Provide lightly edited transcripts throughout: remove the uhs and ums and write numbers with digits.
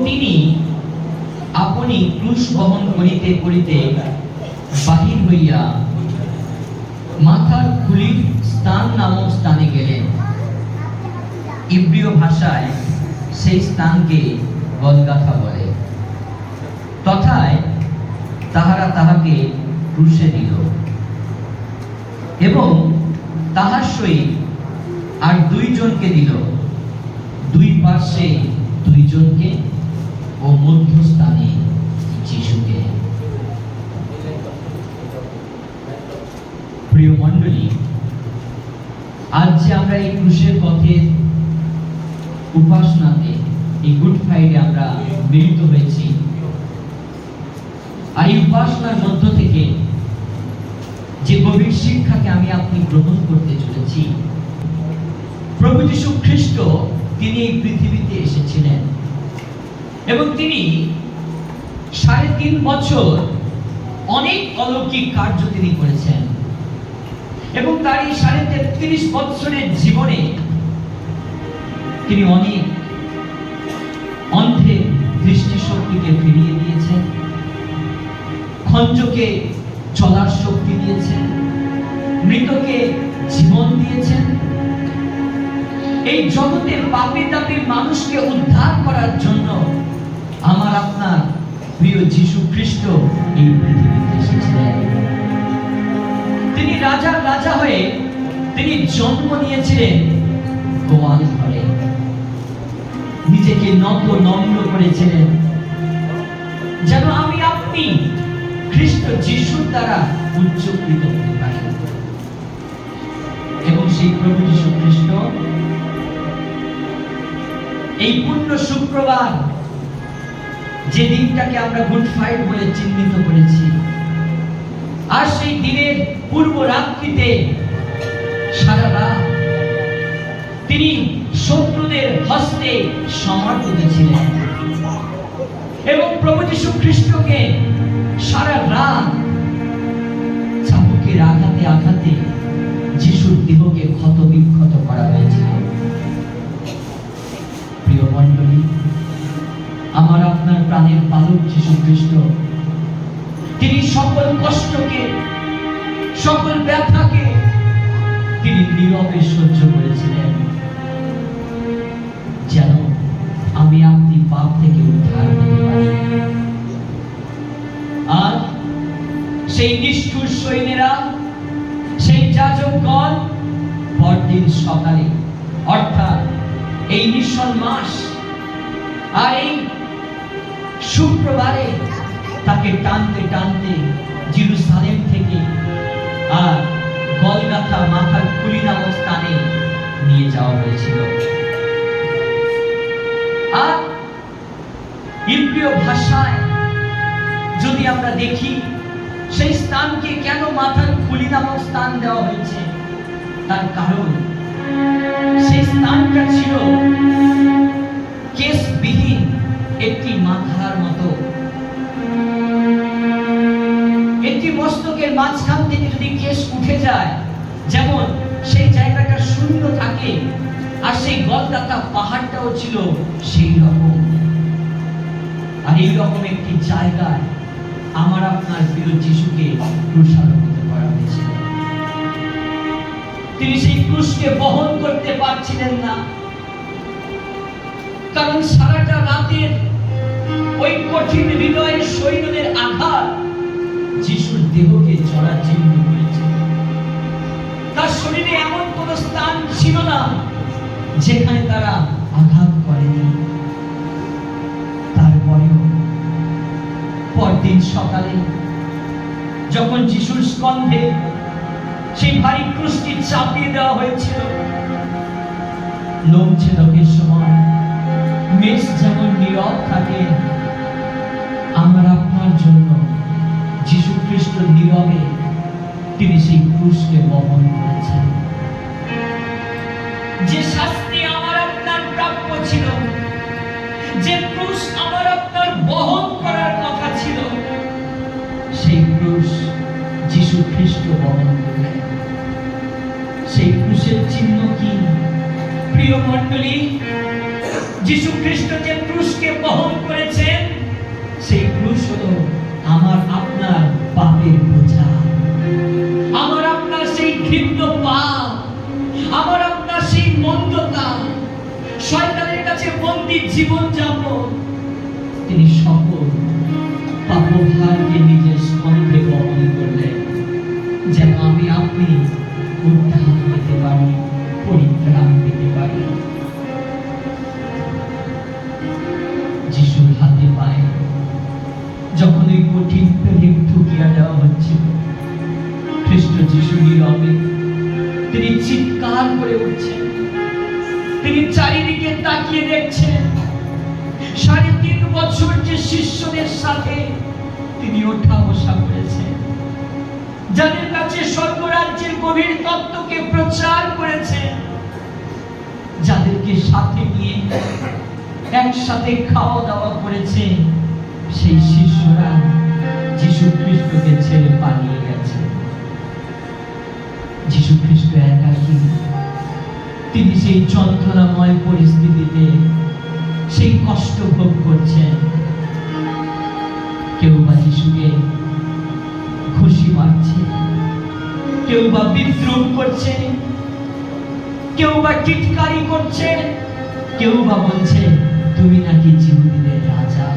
তিনি আপনি ক্রুশ বহন করিতে করিতে বাহির হইয়া মাথার খুলির স্থান নামক স্থানে গেলেন। ইব্রিয় ভাষায় সেই স্থানকে গলগাথা বলে। তথায় তাহারা তাহাকে ক্রুশে দিল এবং তাহার সহিত আর দুইজনকে দিল, দুই পার্শ্বে দুইজনকে ও মধ্যস্থানে যিশুকে। প্রিয় মণ্ডলী, আজ যে আমরা এই ক্রুশের পথের উপাসনাতে, এই গুড ফ্রাইডে আমরা মিলিত হয়েছি, আর এই উপাসনার মধ্য থেকে যে গভীর শিক্ষাকে আমি আপনি গ্রহণ করতে চলেছি, প্রভু যীশু খ্রিস্ট তিনি এই পৃথিবীতে এসেছিলেন এবং তিনি 3.5 বছর অনেক অলৌকিক কার্য তিনি করেছেন এবং তার এই 33 বছরের জীবনে তিনি অনেক অন্ধের দৃষ্টিশক্তিকে ফিরিয়ে দিয়েছেন, খঞ্জকে চলার শক্তি দিয়েছেন, মৃতকে জীবন দিয়েছেন। এই জগতে পাপী তাপী মানুষকে উদ্ধার করার জন্য আমার আপনার প্রিয় যীশু খ্রিস্ট এই পৃথিবীতে এসেছিলেন। তিনি রাজার রাজা হয়ে তিনি জন্ম নিয়েছিলেন গোয়াল ঘরে, নিজেকে নত নম্র করেছিলেন যেন আমি আপনি খ্রিস্ট যিশুর দ্বারা উচ্চকৃত হতে পারি। এবং সেই প্রভু যীশু খ্রিস্ট এই পূর্ণ শুক্রবার, যে দিনটাকে আমরা গুড ফ্রাইডে বলে চিহ্নিত করেছি, আর সেই দিনের পূর্ব রাত্রিতে সারা রাত তিনি শত্রুদের হস্তে সমর্পিত ছিলেন এবং প্রভু যীশু খ্রিস্টকে সারা রাত চাবুকের আঘাতে আঘাতে যিশুর দেহকে ক্ষত বিক্ষত করা হয়েছিল। প্রিয় মণ্ডলী, আমার আপনার প্রাণের পালক যীশু খ্রিস্ট তিনি সকল কষ্টকে, সকল ব্যথাকে তিনি নীরবে সহ্য করেছিলেন যেন আমি আপনি পাপ থেকে উদ্ধার হতে পারি। আর সেই নিষ্ঠুর সৈন্যেরা, সেই যাজকগণ পরদিন সকালে, অর্থাৎ এই মিশন মাস আর এই শুক্রবারে তাকে টানতে টানতে জেরুজালেম থেকে আর গলগাথা মাথার খুলি নামক স্থানে নিয়ে যাওয়া হয়েছিল। আর ইব্রিয় ভাষায় যদি আমরা দেখি, সেই স্থানকে কেন মাথার খুলি নামক স্থান দেওয়া হয়েছে, তার কারণ সেই স্থানটা ছিল কেশবিহীন একটি মাথার মতো। একটি মস্তকের মাঝখান থেকে যদি কেশ উঠে যায়, যেমন সেই জায়গাটা শূন্য থাকে, আর সেই গলগাথা পাহাড়টাও ছিল সেই রকম। আর এই রকম একটি জায়গায় আমার আপনার প্রিয় যিশুকে ক্রুশারোপিত করা হয়েছিল। তিনি সেই ক্রুশকে বহন করতে পারছিলেন না, কারণ সারাটা রাতের ওই কঠিন হৃদয়ের সৈন্যদের আঘাত যিশুর দেহকে জরাজীর্ণ করেছে। তার শরীরে এমন কোন স্থান ছিল না যেখানে তারা আঘাত করেনি। তারপরেও পরদিন সকালে যখন যিশুর স্কন্ধে সেই ভারী ক্রুশটি চাপিয়ে দেওয়া হয়েছিল, লোম ছেদকের সময় মেষ যেমন নীরব থাকে, আমার আপনার জন্য যিশু খ্রিস্ট নীরবে তিনি সেই ক্রুশকে বহন করেছেন। যে শাস্তি আমার আপনার প্রাপ্য ছিল, যে ক্রুশ আমার আপনার বহন করার কথা ছিল, সেই ক্রুশ যিশু খ্রিস্ট বহন করলেন। সেই ক্রুশের চিহ্ন কি প্রিয় মণ্ডলী? যিশু খ্রিস্ট যে ক্রুশকে বহন করেছেন, সেই ক্রুশ হলো আমার আপনার পাপের বোঝা, আমার আপনার সেই ঘৃণ্য পাপ, আমার আপনার সেই মন্দতা, শয়তানের কাছে বন্দী জীবন যাপন। তিনি সকল পাপভারকে নিজের স্কন্ধে বহন করলেন, যেন আমি আপনি উদ্ধার পেতে পারি, পরিত্রাণ পেতে পারি। যিশুর হাতে পায়ে যখন ওই কঠিন পেরেক ঠুকিয়া দেওয়া হচ্ছিল, খ্রিস্ট যিশু নীরবে তিনি চিৎকার করে উঠছেন, তিনি চারিদিকে তাকিয়ে দেখছেন। ৩.৫ বছর যে শিষ্যদের সাথে তিনি ওঠা বসা করেছেন, যাদের কাছে স্বর্গরাজ্যের গভীর তত্ত্বকে প্রচার করেছেন, যাদেরকে সাথে নিয়ে একসাথে খাওয়া দাওয়া করেছে, সেই শিষ্যরা যিশু খ্রিস্টকে ছেড়ে পালিয়ে গেছে। যিশু খ্রিস্ট একাকী, তিনি সেই যন্ত্রণাময় পরিস্থিতিতে সেই কষ্ট ভোগ করছেন। কেউ বা যিশুকে খুশি মারছে, কেউ বা বিদ্রুপ করছে, কেউ বা টিটকারি করছে, কেউ বা বলছে তুমি নাকি জিহুদীদের রাজা।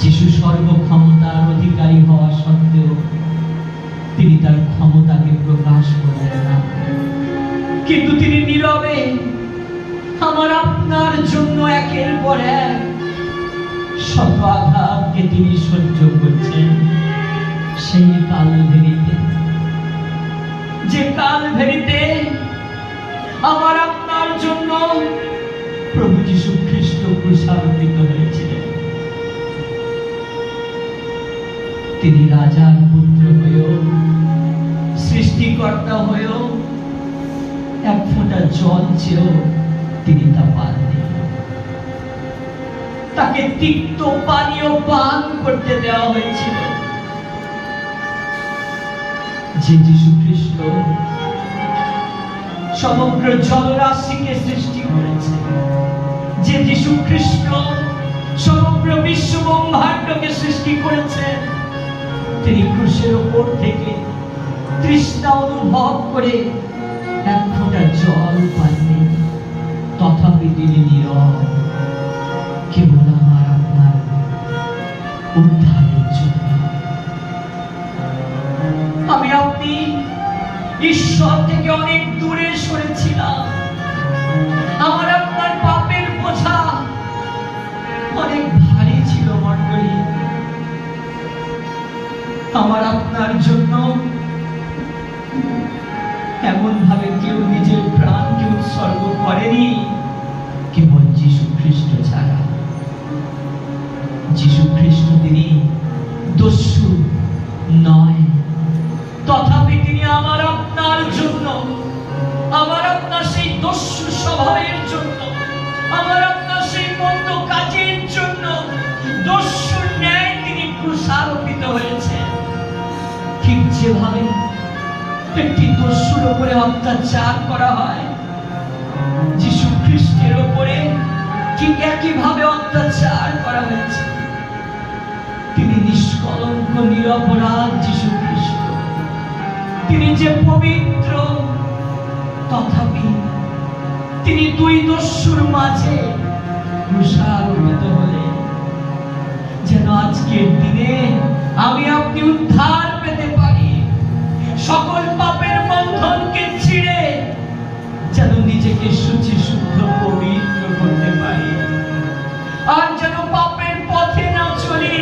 যিশু সর্বক্ষমতার অধিকারী হওয়া সত্ত্বেও তিনি তার ক্ষমতাকে প্রকাশ করলেন না, কিন্তু তিনি নীরবে আমার আপনার জন্য একের পর এক শত আঘাতকে তিনি সহ্য করছেন। সেই কালভেরিতে, যে কালভেরিতে আমার আপনার জন্য প্রভু যিশু খ্রিস্ট ক্রুশারোপিত হয়েছিলেন। তিনি রাজার পুত্র হয়েও, সৃষ্টিকর্তা হয়েও, এক ফোঁটা জল চেয়েও তিনি তা পাননি। তাকে তিক্ত পানীয় পান করতে দেওয়া হয়েছিল। যে যিশু খ্রিস্ট সমগ্র জলরাশিকে সৃষ্টি করেছে, যে যিশু খ্রিস্ট সমগ্র বিশ্ব ব্রহ্মাণ্ডকে সৃষ্টি করেছেন, তিনি ক্রুশের উপর থেকে তৃষ্ণা অনুভব করে এক ফোঁটা জল পাননি, তথাপি তিনি নীরব, কেবল আমার আপনার উদ্ধারের জন্য। আমি আপনি ঈশ্বর থেকে অনেক দূরে সরেছিলাম, আমার আপনার পাপের বোঝা অনেক ভারী ছিল মণ্ডলী। আমার আপনার জন্য এমন ভাবে কেউ নিজের প্রাণকে উৎসর্গ করেনি, কেবল যিশু খ্রিস্ট ছাড়া। যিশু খ্রিস্ট তিনি দস্যু নয়, তথাপি তিনি আমার আপনার জন্য, আমার আপনার সেই দস্যু স্বভাবের জন্য, আমার আপনার সেই মন্দ কাজের জন্য দস্যুর ন্যায় তিনি ক্রুশারোপিত হয়েছেন। ঠিক যেভাবে একটি দস্যুর উপরে অত্যাচার করা হয়, যিশু খ্রিস্টের উপরে ঠিক একইভাবে অত্যাচার করা হয়েছে। তিনি নিষ্কলঙ্ক নিরপরাধ যিশু খ্রিস্ট, তিনি যে পবিত্র, তথাপি তিনি দুই দস্যুর মাঝে ক্রুশারোপিত হলেন, যেন আজকের দিনে আমি আপনি উদ্ধার পেতে পারি, সকল পাপের বন্ধনকে ছিঁড়ে যেন নিজেকে শুচি শুদ্ধ পবিত্র করতে পারি, আর যেন পাপের পথে না চলি,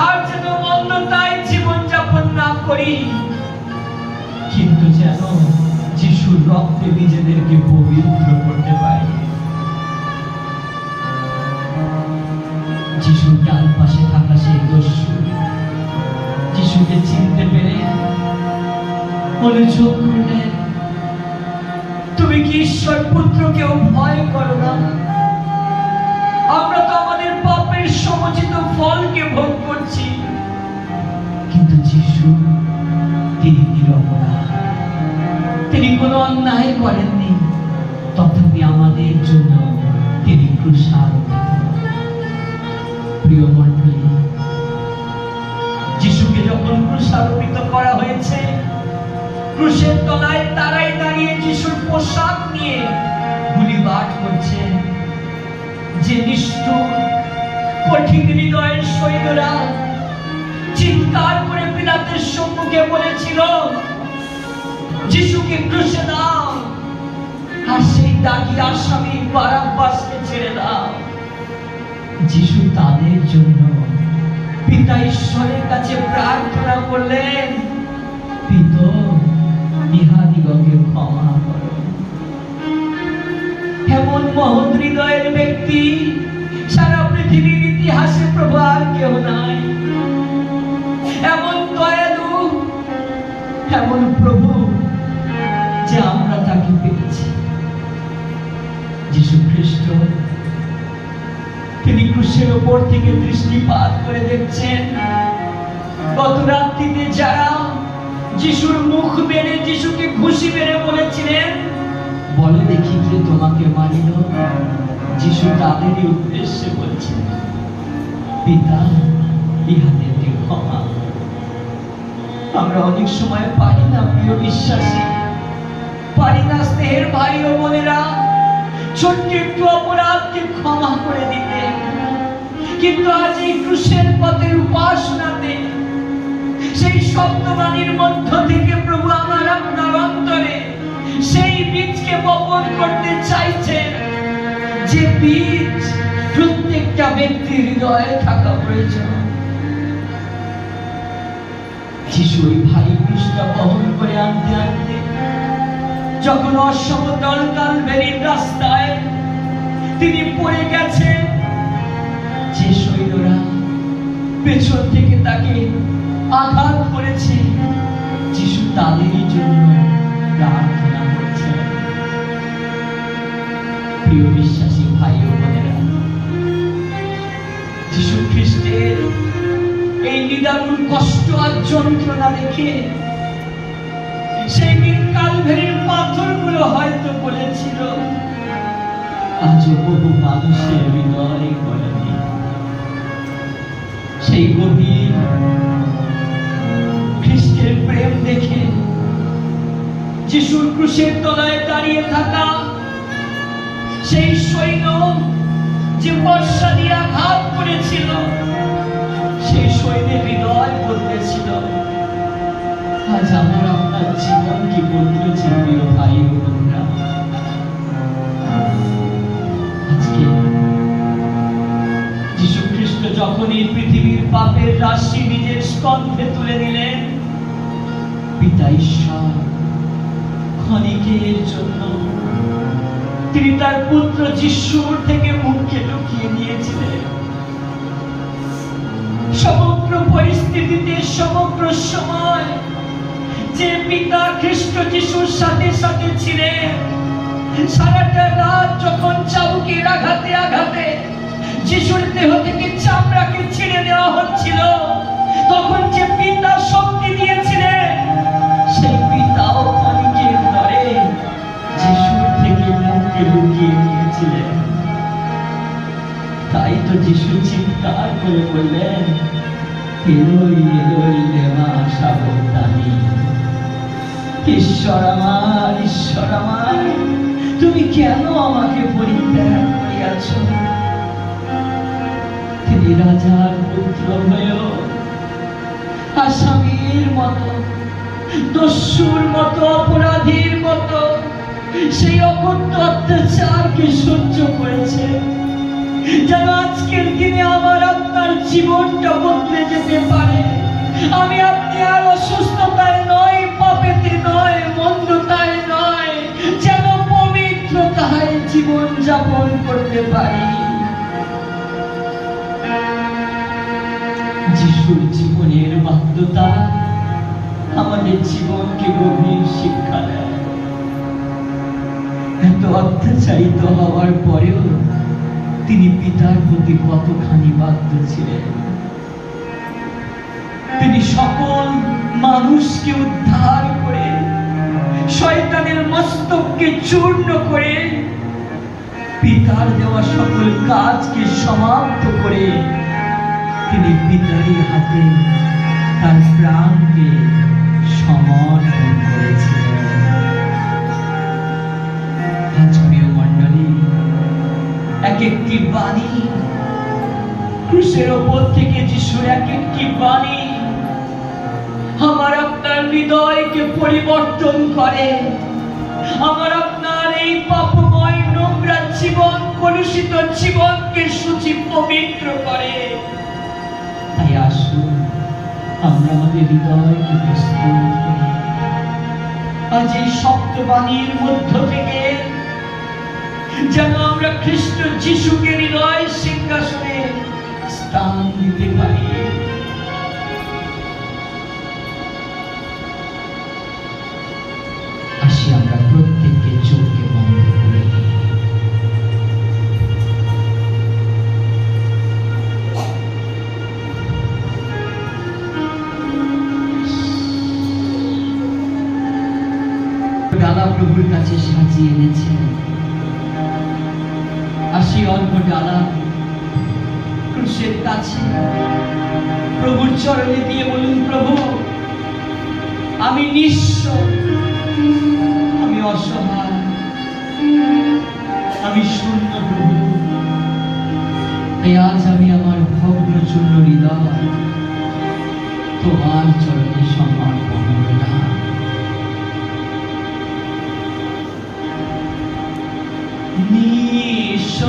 আর যেন মন্দতায় জীবন যাপন না করি, কিন্তু যেন যিশুর রক্তে নিজেদেরকে পবিত্র করতে পারি। যিশুর ডান পাশে থাকা সেই দস্যু যিশুকে চিনতে পেরে অনুযোগ করলেন, তুমি কি ঈশ্বর পুত্রকেও ভয় করো না? আমরা তো আমাদের পাপের সমুচিত ফলকে ভোগ করছি। কিন্তু যিশু তিনি নিরপরাধ, তিনি কোনো অন্যায় করেননি, তথাপি আমাদের জন্য আবদ্ধ করা হয়েছে। ক্রুশের তলায় তারাই দাঁড়িয়ে যিশুর পোশাক নিয়ে গুলিবাট করছে। যে নিষ্ঠুর কঠিন হৃদয়ের সৈন্যরা চিৎকার করে পিলাতের সম্মুখে বলেছিল, যিশুকে ক্রুশে দাও, আর সেই দাগী আসামি বারাব্বাসকে ছেড়ে দাও। যিশু তাদের জন্য পিতা ঈশ্বরের কাছে প্রার্থনা করলেন, পিতা, ইহাদিগকে ক্ষমা করো। এমন মহৎ হৃদয়ের ব্যক্তি সারা পৃথিবীর ইতিহাসে প্রভু আর কেউ নাই। এমন দয়ালু, এমন প্রভু যে আমরা তাকে পেয়েছি। যিশু খ্রিস্ট তিনি ক্রুশের উপর থেকে দৃষ্টিপাত করে দেখছেন। গত রাত্রিতে যারা যিশুর মুখ মেরে যিশুকে ঘুষি মেরে বলেছিলেন, বলো দেখি কে তোমাকে মারিল, যিশু তাদেরই উদ্দেশ্যে বলছেন, পিতা, ইহাদেরকে ক্ষমা। আমরা অনেক সময় পারি না, প্রিয় বিশ্বাসী, পারি না স্নেহের ভাই ও বোনেরা ছোট্ট একটু অপরাধকে ক্ষমা করে দিতে। কিন্তু আজ এই ক্রুশের পথের উপাসনাতে সেই শব্দবাণীর মধ্য থেকে প্রভু আমার আপনার অন্তরে সেই বীজকে বপন করতে চাইছেন, যে বীজ প্রত্যেকটা ব্যক্তির হৃদয়ে থাকা প্রয়োজন। যিশু ওই ভাই বীজটা বহন করে আনতে আনতে যখন অসমতল কালভেরির রাস্তায় তিনি পড়ে গেছেন, যে সৈন্যরা পেছন থেকে তাকে আঘাত করেছে, যিশু তাদেরই জন্য প্রার্থনা করছেন। প্রিয় বিশ্বাসী ভাই ও বোনেরা, যিশু খ্রিস্টের এই নিদারুণ কষ্ট আর যন্ত্রণা দেখে সেই দিন কালভেরির পাথরগুলো হয়তো বলেছিল, আজও বহু মানুষের হৃদয় বলেনি। সেই গভীর খ্রিস্টের প্রেম দেখে যিশুর ক্রুশের তলায় দাঁড়িয়ে থাকা সেই সৈন্য যে বর্ষা দিয়ে আঘাত করেছিল, সেই সৈন্যের হৃদয় বলতেছিল, আজ আমার আপনার জীবন কি বদলেছে প্রিয় ভাই ও বোনরা। আজকে যিশু খ্রিস্ট যখন এই পৃথিবীর পাপের রাশি নিজের স্কন্ধে তুলে নিলেন, পিতা ঈশ্বর ক্ষণিকের জন্য তিনি তার পুত্র যিশুর থেকে মুখকে লুকিয়ে নিয়েছিলেন। সমগ্র পরিস্থিতিতে, সমগ্র সময় যে পিতা খ্রিস্ট যিশুর সাথে সাথে ছিলেন, সারাটা রাত যখন চাবুকের আঘাতে আঘাতে যিশুর দেহ থেকে চামড়াকে ছিঁড়ে দেওয়া হচ্ছিল, তখন যে পিতা শক্তি দিয়েছিলেন, সেই পিতাও ক্ষণিকের তরে যিশুর থেকে মুখকে লুকিয়ে নিয়েছিলেন। তাই তো যিশু চিৎকার করে বললেন, এলোই এলোই লেমা সাবতানি, ঈশ্বর আমার, ঈশ্বর আমার, তুমি কেন আমাকে পরিত্যাগ করিয়াছ। তিনি রাজার পুত্র হয়েও আসামীর মতো, দস্যুর মতো, অপরাধীর মতো সেই অকথ্য অত্যাচারকে সহ্য করেছে, যেন আজকের দিনে আমার আপনার জীবনটা বদলে যেতে পারে। আমি আপনি আর অসুস্থতায় নয়, পাপেতে নয়, মন্দতায় নয়, যেন পবিত্রতায় জীবন যাপন করতে পারি। যিশুর জীবনের বাধ্যতা আমাদের জীবনকে গভীর শিক্ষা দেয়। এত অত্যাচারিত হওয়ার পরেও তিনি পিতার প্রতি কতখানি বাধ্য ছিলেন। তিনি সকল মানুষকে উদ্ধার করে, শয়তানের মস্তককে চূর্ণ করে, পিতার দেওয়া সকল কাজকে সমাপ্ত করে তিনি পিতারই হাতে তার প্রাণকে সমর্পণ করেছিলেন। আজ প্রিয় মণ্ডলী, এক একটি বাণী, ক্রুশের ওপর থেকে যিশুর এক একটি বাণী আমার আপনার হৃদয়কে পরিবর্তন করে, আমার আপনার এই পাপময় নোংরা জীবন, কলুষিত জীবনকে শুচি পবিত্র করে। তাই আসুন আমরা আমাদের হৃদয়কে প্রস্তুত করি, আজ এই শব্দবাণীর মধ্য থেকে যেন আমরা খ্রিস্ট যিশুকে হৃদয় সিংহাসনে স্থান দিতে পারি। আসি আমরা প্রত্যেককে চোখকে বন্ধ করে ডালা প্রভুর কাছে সাজিয়ে এনেছেন। আসি অল্প ডালা ক্রুশের কাছে প্রভুর চরণে দিয়ে বলুন, প্রভু আমি নিঃস্ব, আমি অসহায়, আমি শূন্য প্রভু। তাই আজ আমি আমার ভগ্ন চূর্ণ হৃদয় তোমার চরণে সমর্পণ করলাম। নিঃস্ব